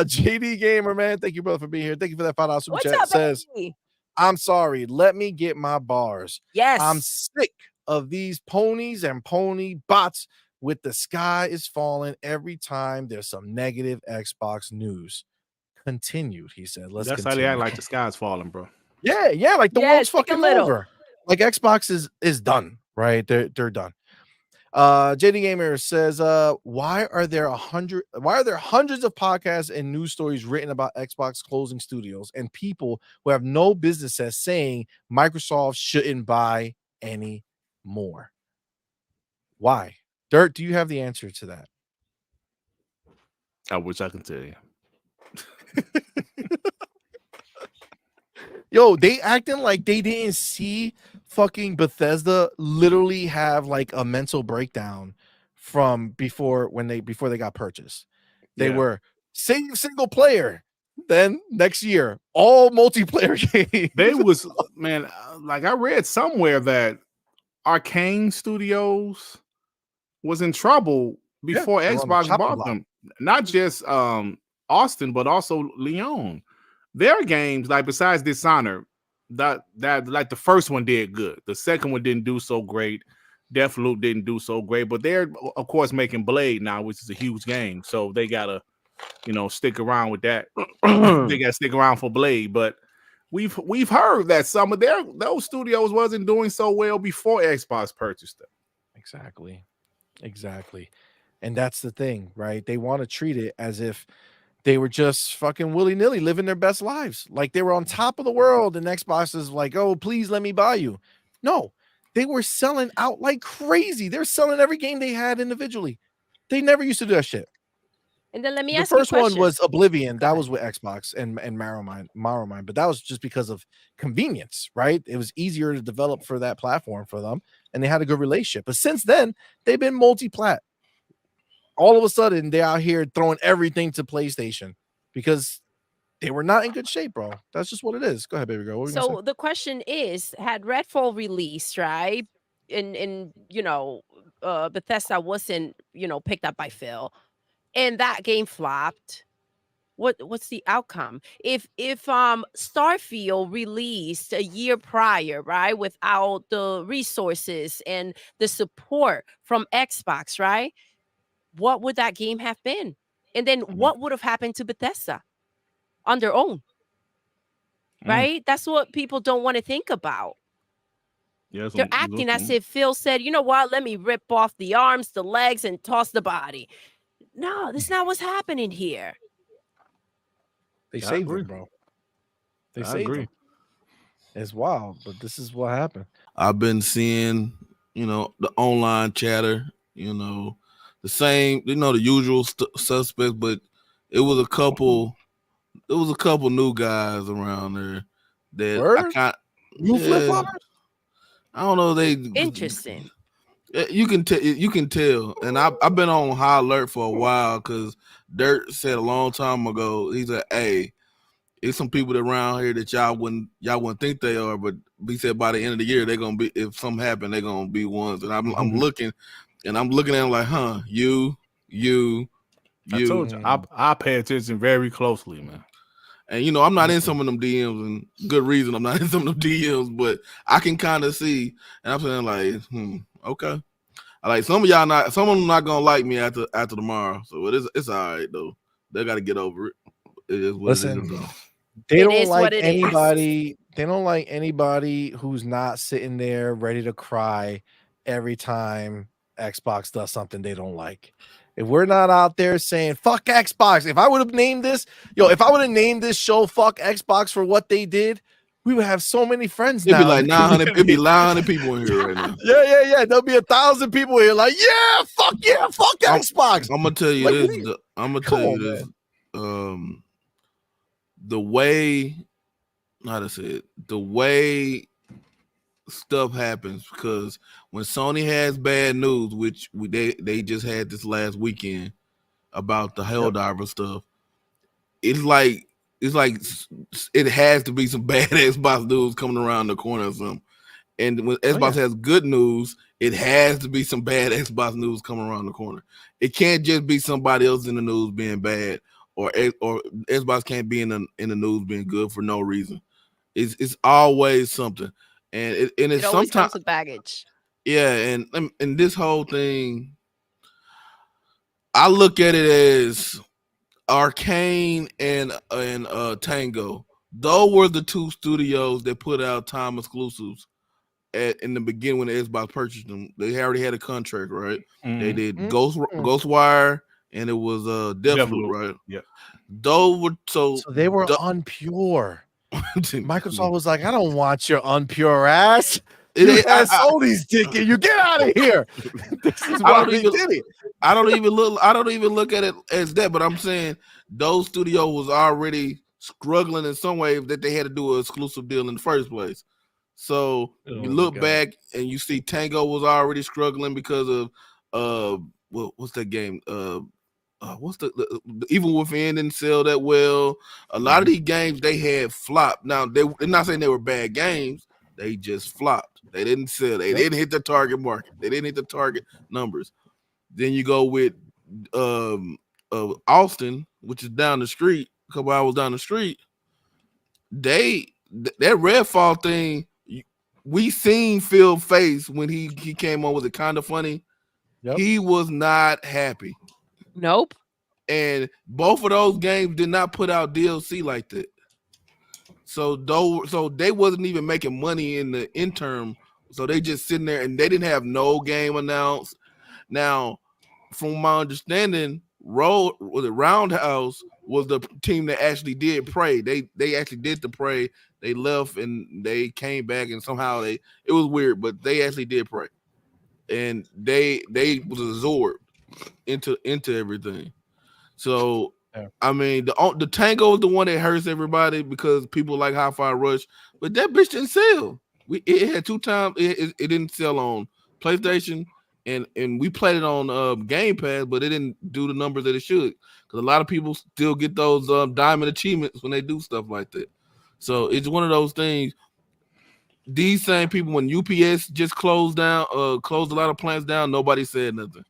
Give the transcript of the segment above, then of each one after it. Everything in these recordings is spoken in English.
JD Gamer, man, thank you, brother, for being here. Thank you for that $5 super What's chat. up, Says, baby? I'm sorry, let me get my bars. I'm Yes. sick of these ponies and pony bots with the sky is falling every time there's some negative Xbox news. Continued, he said. Let's That's how continue. they act, like the sky's falling, bro. Yeah, like the Yeah, world's take a fucking little. over. Like Xbox is done, right? They're done. JD Gamer says, why are there hundreds of podcasts and news stories written about Xbox closing studios and people who have no business as saying Microsoft shouldn't buy any more? Why? Dirt, do you have the answer to that? I wish I could tell you. Yo, they acting like they didn't see fucking Bethesda literally have like a mental breakdown from before they got purchased. They were single player. Then next year, all multiplayer games. They was, man, like I read somewhere that Arcane Studios was in trouble before Xbox bought them. Not just Austin, but also Leon. Their games, like besides Dishonored, that like the first one did good. The second one didn't do so great. Deathloop didn't do so great, but they're of course making Blade now, which is a huge game. So they gotta, stick around with that. They gotta stick around for Blade. But we've heard that some of those studios wasn't doing so well before Xbox purchased them. Exactly. And that's the thing, right? They want to treat it as if they were just fucking willy-nilly living their best lives. Like they were on top of the world, and Xbox is like, oh, please let me buy you. No, they were selling out like crazy. They're selling every game they had individually. They never used to do that shit. And then let me The ask you a first one question. was Oblivion. That was with Xbox and Morrowind, but that was just because of convenience, right? It was easier to develop for that platform for them, and they had a good relationship. But since then, they've been multi-plat. All of a sudden, they're out here throwing everything to PlayStation because they were not in good shape, bro. That's just what it is. Go ahead, baby girl. What were you gonna So the question is, had Redfall released, right? And Bethesda wasn't, picked up by Phil, and that game flopped. What's the outcome? If Starfield released a year prior, right, without the resources and the support from Xbox, right? What would that game have been? And then what would have happened to Bethesda on their own? Right? That's what people don't want to think about. Yeah, They're acting as if Phil said, you know what, let me rip off the arms, the legs, and toss the body. No, that's not what's happening here. They saved them, bro. They saved them. It's wild, but this is what happened. I've been seeing, the online chatter, the same, the usual suspects, but it was a couple new guys around there that flip-floppers? I don't know. They interesting. You can tell, and I've been on high alert for a while because Dirt said a long time ago. He said, "Hey, it's some people around here that y'all wouldn't think they are, but he said by the end of the year they're gonna be. If something happen, they're gonna be ones." And I'm looking, and I'm looking at them like, "Huh, you." I told you, I pay attention very closely, man. And I'm not in some of them DMs, and good reason I'm not in some of them DMs, but I can kind of see, and I'm saying like, okay. I like some of them not gonna like me after tomorrow, so it's all right though. They got to get over it. It is what it is. They don't like anybody. They don't like anybody who's not sitting there ready to cry every time Xbox does something they don't like. If we're not out there saying fuck Xbox, if I would have named this, if I would have named this show fuck Xbox for what they did, we would have so many friends. It'd be like 900. It'd be 900 people in here right now. Yeah. There'll be 1,000 people here. Like, fuck Xbox. I'm gonna tell you this. I'm gonna tell you this. The way, how to say it, the way stuff happens, because when Sony has bad news, which they just had this last weekend about the Helldiver stuff, it's like it has to be some bad Xbox news coming around the corner or something. And when Xbox has good news, it has to be some bad Xbox news coming around the corner. It can't just be somebody else in the news being bad, or Xbox can't be in the news being good for no reason. It's always something, and it's It always sometimes comes with baggage. yeah, and this whole thing, I look at it as Arcane and Tango. Those were the two studios that put out time exclusives in the beginning when the Xbox purchased them. They already had a contract, right? They did Ghostwire and it was Deathloop, right? Yeah. So they were unpure. Microsoft was like, I don't want your unpure ass. You had Sony's ticket. You get out of here. This is why they did it. I don't even look at it as that, but I'm saying those studios was already struggling in some way that they had to do an exclusive deal in the first place. So you look back and you see Tango was already struggling because of what's that game? What's the Evil Within didn't sell that well. A lot of these games they had flopped. Now they're not saying they were bad games. They just flopped. They didn't sell. They didn't hit the target market. They didn't hit the target numbers. Then you go with Austin, which is down the street, a couple hours down the street. That Redfall thing, we seen Phil face when he came on. Was it kind of funny? Yep. He was not happy. Nope. And both of those games did not put out DLC like that. So they wasn't even making money in the interim. So they just sitting there and they didn't have no game announced. Now, from my understanding, Roundhouse was the team that actually did Prey. They actually did the Prey. They left and they came back and somehow it was weird, but they actually did Prey. And they was absorbed into everything. So I mean, the Tango is the one that hurts everybody because people like Hi-Fi Rush, but that bitch didn't sell. It had 2 times. It didn't sell on PlayStation, and we played it on Game Pass, but it didn't do the numbers that it should. Because a lot of people still get those diamond achievements when they do stuff like that. So it's one of those things. These same people, when UPS just closed a lot of plants down, nobody said nothing.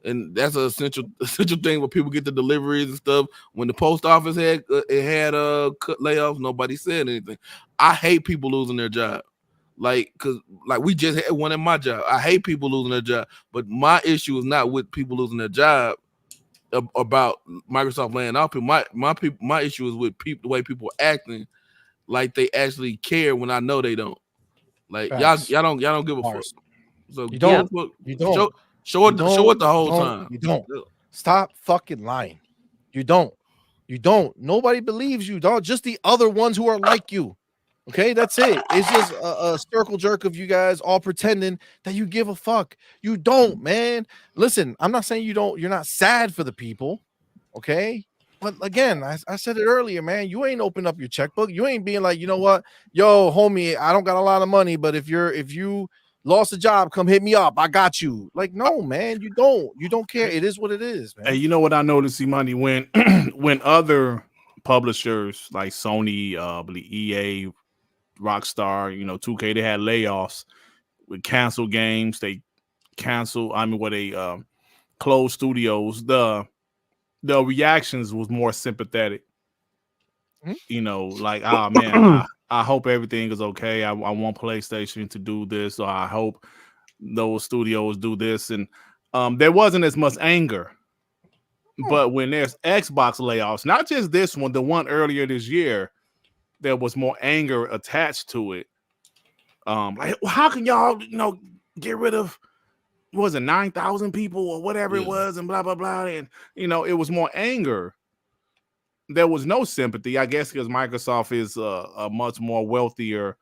And that's an essential thing where people get the deliveries and stuff. When the post office had cut layoffs, nobody said anything. I hate people losing their job, because we just had one in my job. I hate people losing their job, but my issue is not with people losing their job about Microsoft laying off people. My issue is with the way people are acting, like they actually care when I know they don't. Like y'all don't give a fuck. So you don't. Show it the whole time. You don't. Stop fucking lying. You don't. Nobody believes you, dog. Just the other ones who are like you. Okay, that's it. It's just a circle jerk of you guys all pretending that you give a fuck. You don't, man. Listen, I'm not saying you don't. You're not sad for the people. Okay. But again, I said it earlier, man. You ain't opened up your checkbook. You ain't being like, you know what, yo, homie, I don't got a lot of money, but if you lost a job, come hit me up. I got you. Like, no, man, you don't care. It is what it is, man. Hey, you know what I noticed, CMoney, when other publishers like Sony, EA, Rockstar, 2K, they had layoffs, with canceled games. They closed studios. The reactions was more sympathetic. Like, oh man, I hope everything is okay. I want PlayStation to do this, or I hope those studios do this. And there wasn't as much anger. But when there's Xbox layoffs, not just this one, the one earlier this year, there was more anger attached to it. Like, how can y'all, get rid of, what was it, 9,000 people or whatever it was, and blah, blah, blah. And, it was more anger. There was no sympathy, I guess, because Microsoft is a much more wealthier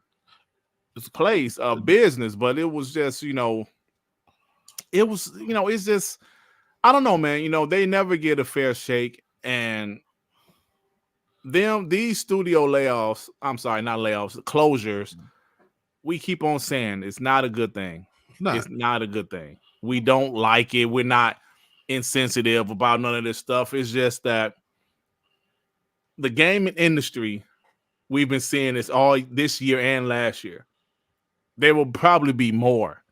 place, business. But it was just, it's just, I don't know, man. They never get a fair shake. And these studio layoffs, I'm sorry, not layoffs, closures, we keep on saying it's not a good thing. It's not a good thing. We don't like it. We're not insensitive about none of this stuff. It's just that the gaming industry, we've been seeing this all this year and last year. There will probably be more.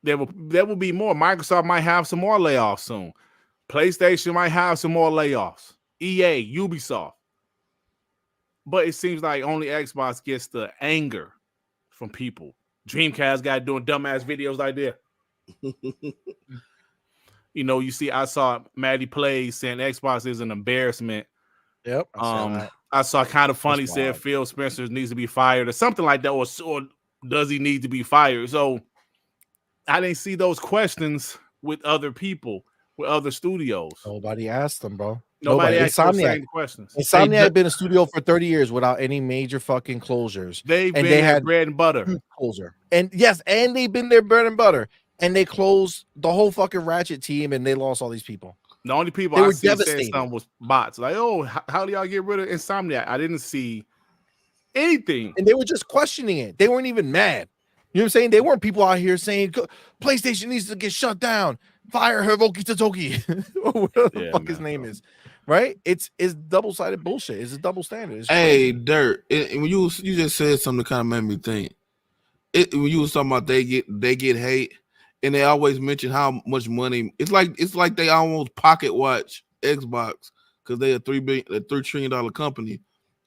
There will be more. Microsoft might have some more layoffs soon. PlayStation might have some more layoffs. EA, Ubisoft. But it seems like only Xbox gets the anger from people. Dreamcast guy doing dumbass videos like that. You know, I saw Maddie Plays saying Xbox is an embarrassment. Yep. I saw Kind of Funny said Phil Spencer needs to be fired or something like that, or does he need to be fired? So I didn't see those questions with other people, with other studios. Nobody asked them, bro. Nobody asked those same questions. Insomniac had been a studio for 30 years without any major fucking closures. They had bread and butter. Closer. And yes, and they've been their bread and butter. And they closed the whole fucking Ratchet team and they lost all these people. The only people I see saying something was bots. Like, oh, how do y'all get rid of Insomniac? I didn't see anything. And they were just questioning it. They weren't even mad. You know what I'm saying? They weren't people out here saying PlayStation needs to get shut down. Fire Hiroki Totoki. Or whatever the fuck his name is. Right? It's double-sided bullshit. It's a double standard. It's crazy. Dirt. When you just said something that kind of made me think. When you was talking about they get hate, and they always mention how much money. It's like they almost pocket watch Xbox because they're a $3 trillion company.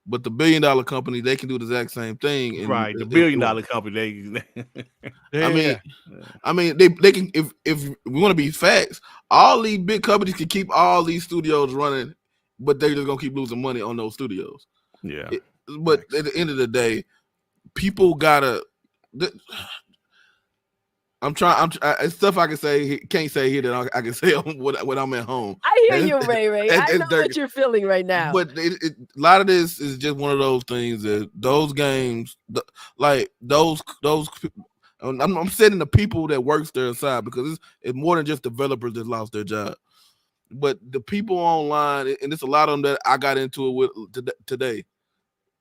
But the $1 billion company, they can do the exact same thing. And right, the $1 billion company, I mean, they can. If we want to be facts, all these big companies can keep all these studios running, but they're just gonna keep losing money on those studios. Yeah. But at the end of the day, people gotta. It's stuff I can say, can't say here that I can say when I'm at home. I hear you, Ray. I know what you're feeling right now. But a lot of this is just one of those things that those games, like those. I'm setting the people that works there aside because it's more than just developers that lost their job. But the people online, and it's a lot of them that I got into it with today.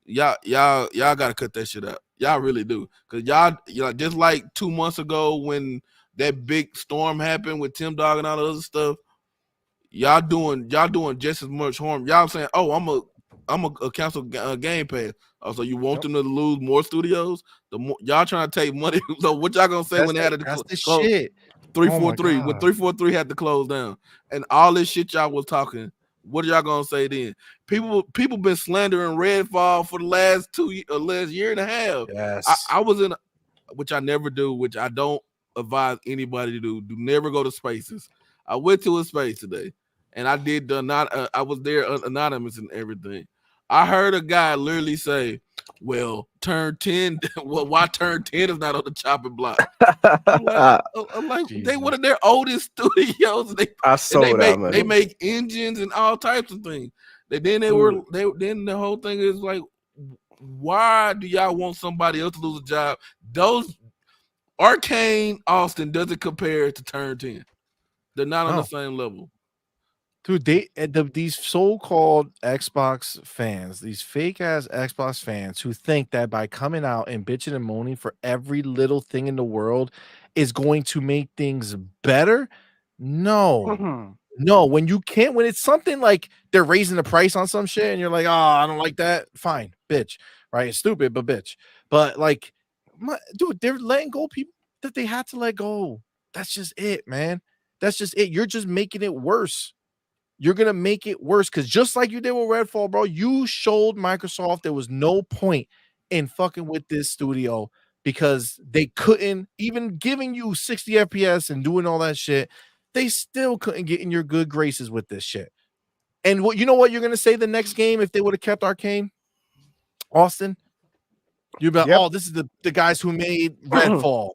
Y'all gotta cut that shit out. Y'all really do, because y'all just like 2 months ago when that big storm happened with Tim Dog and all the other stuff. Y'all doing just as much harm. Y'all saying, "Oh, I'm a cancel Game Pass." Oh, so you want them to lose more studios? Y'all trying to take money. So what y'all gonna say when they had to close? Shit. 343 when 343 had to close down, and all this shit y'all was talking. What are y'all gonna say then? People been slandering Redfall for the last year and a half. Yes, I was in, which I never do, which I don't advise anybody to do. Do never go to spaces. I went to a space today, and I did I was there anonymous and everything. I heard a guy literally say, "Well, turn 10. Well, why turn 10 is not on the chopping block?" I'm like they one of their oldest studios. They make engines and all types of things. Then the whole thing is like, why do y'all want somebody else to lose a job? Those Arcane Austin doesn't compare to turn 10. They're not on the same level. Dude, these so-called Xbox fans, these fake-ass Xbox fans who think that by coming out and bitching and moaning for every little thing in the world is going to make things better. No. No, when it's something like they're raising the price on some shit and you're like, oh, I don't like that. Fine, bitch. Right? It's stupid, but bitch. But like, dude, they're letting go people that they had to let go. That's just it, man. That's just it. You're just making it worse. You're going to make it worse because just like you did with Redfall, bro, you showed Microsoft there was no point in fucking with this studio because they couldn't, even giving you 60 FPS and doing all that shit, they still couldn't get in your good graces with this shit. And you know what you're going to say the next game if they would have kept Arcane? Austin? You're about, oh, this is the guys who made Redfall.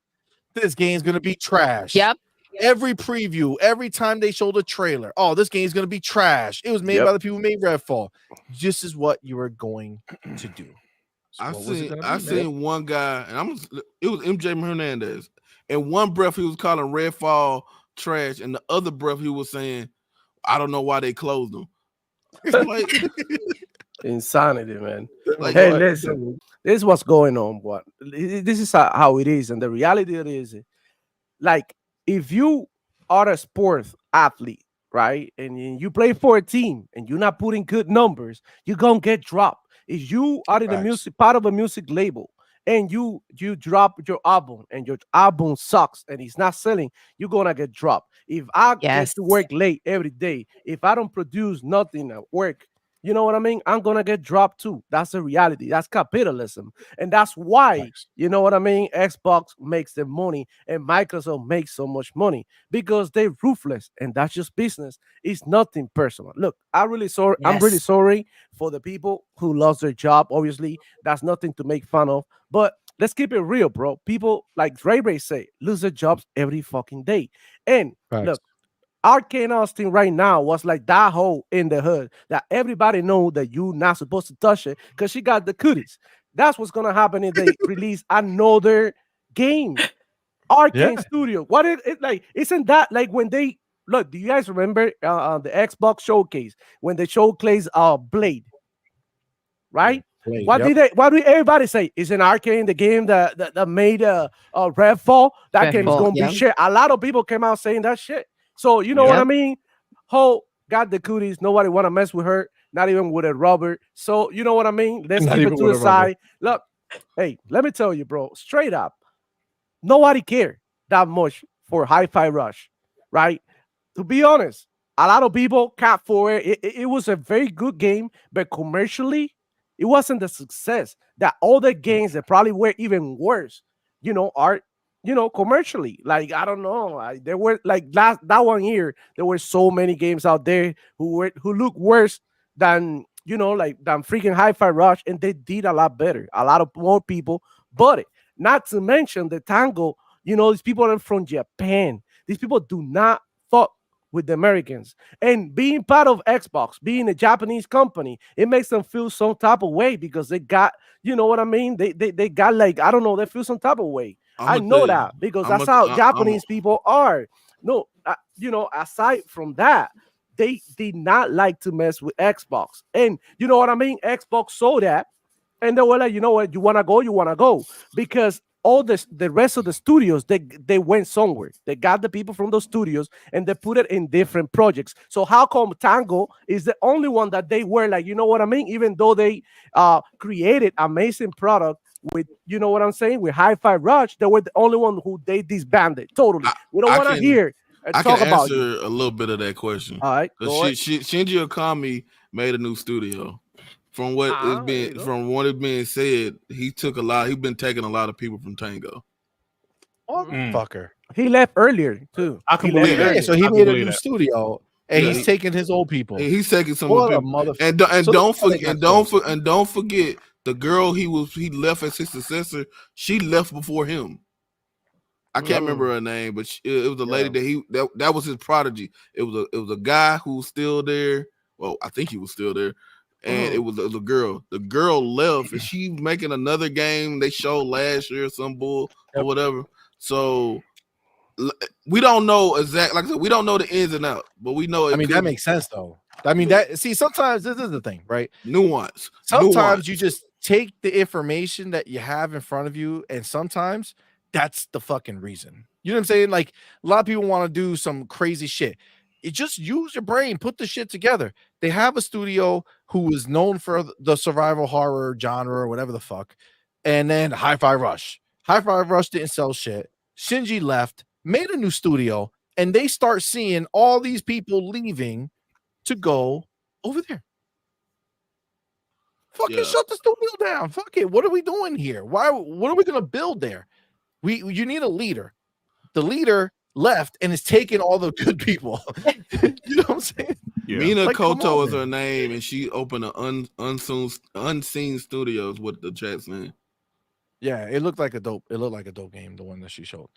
This game's going to be trash. Yep. Every preview, every time they showed a trailer, oh, this game's going to be trash. It was made by the people who made Redfall. This is what you are going to do. So I seen one guy, and it was MJ Hernandez. In one breath, he was calling Redfall trash, and the other breath, he was saying, I don't know why they closed them. Like, insanity, man. Like, hey, listen, this is what's going on. What this is how it is, and the reality it is, like, if you are a sports athlete, right, and you play for a team and you're not putting good numbers, you're gonna get dropped. If you are in a music part of a music label and you drop your album and your album sucks and it's not selling, you're gonna get dropped. If I get to work late every day, if I don't produce nothing at work, you know what I mean? I'm gonna get dropped too. That's the reality. That's capitalism. And that's why, you know what I mean? Xbox makes the money and Microsoft makes so much money because they're ruthless and that's just business. It's nothing personal. Look, I'm really sorry for the people who lost their job. Obviously, that's nothing to make fun of. But let's keep it real, bro. People like Ray say lose their jobs every fucking day. And look, Arcane Austin right now was like that hole in the hood that everybody know that you not supposed to touch it because she got the cooties. That's what's gonna happen if they release another game. Arcane Studio. What it like? Isn't that like when they look? Do you guys remember the Xbox showcase when they showcase Blade? Right? Blade, what did everybody say? Is an Arcane the game that made Redfall? That game is gonna be shit. A lot of people came out saying that shit. So you know what I mean? Ho got the cooties. Nobody want to mess with her. Not even with a rubber. So you know what I mean? Let's keep it to the side. Look, hey, let me tell you, bro. Straight up, nobody cared that much for Hi-Fi Rush, right? To be honest, a lot of people capped for it. It was a very good game, but commercially, it wasn't the success that other games that probably were even worse, you know, are. You know, commercially, like I don't know, there were like that 1 year, there were so many games out there who look worse than than freaking Hi-Fi Rush, and they did a lot better. A lot of more people bought it. Not to mention the Tango. You know, these people are from Japan. These people do not fuck with the Americans, and being part of Xbox, being a Japanese company, it makes them feel some type of way because they got, you know what I mean? They got like I don't know, they feel some type of way. I know that because that's how Japanese people are. No, aside from that, they did not like to mess with Xbox. And you know what I mean? Xbox saw that and they were like, you know what, you want to go. Because all the rest of the studios, they went somewhere. They got the people from those studios and they put it in different projects. So how come Tango is the only one that they were like, you know what I mean? Even though they created amazing product, with you know what I'm saying, with Hi-Fi Rush, they were the only one who they disbanded totally. We don't want to hear I talk can about answer you. a little bit of that question. All right, Shinji Okami made a new studio. From what it's being said, he took a lot. He's been taking a lot of people from Tango. Fucker. He left earlier too. I can believe that. So he made a new studio. And he's taking his old people. He's taking some of the people. And don't forget the girl he left as his successor. She left before him. I can't remember her name, but it was a lady that was his prodigy. It was a guy who was still there. Well, I think he was still there, and it was a girl. The girl left, and she's making another game they showed last year, some bull or whatever. So we don't know exactly. Like I said, we don't know the ins and outs, but we know. That makes sense though. I mean, sometimes this is the thing, right? Nuance. Sometimes you just take the information that you have in front of you, and sometimes that's the fucking reason. You know what I'm saying? Like a lot of people want to do some crazy shit. You just use your brain, put the shit together. They have a studio who is known for the survival horror genre or whatever the fuck, and then Hi-Fi Rush. Hi-Fi Rush didn't sell shit. Shinji left, made a new studio, and they start seeing all these people leaving to go over there. Fucking shut the studio down. Fuck it. What are we doing here? What are we gonna build there? You need a leader. The leader left and is taking all the good people. You know what I'm saying? Yeah. Mina Koto is her name, and she opened an unseen studios with the chat saying. Yeah, it looked like a dope game, the one that she showed.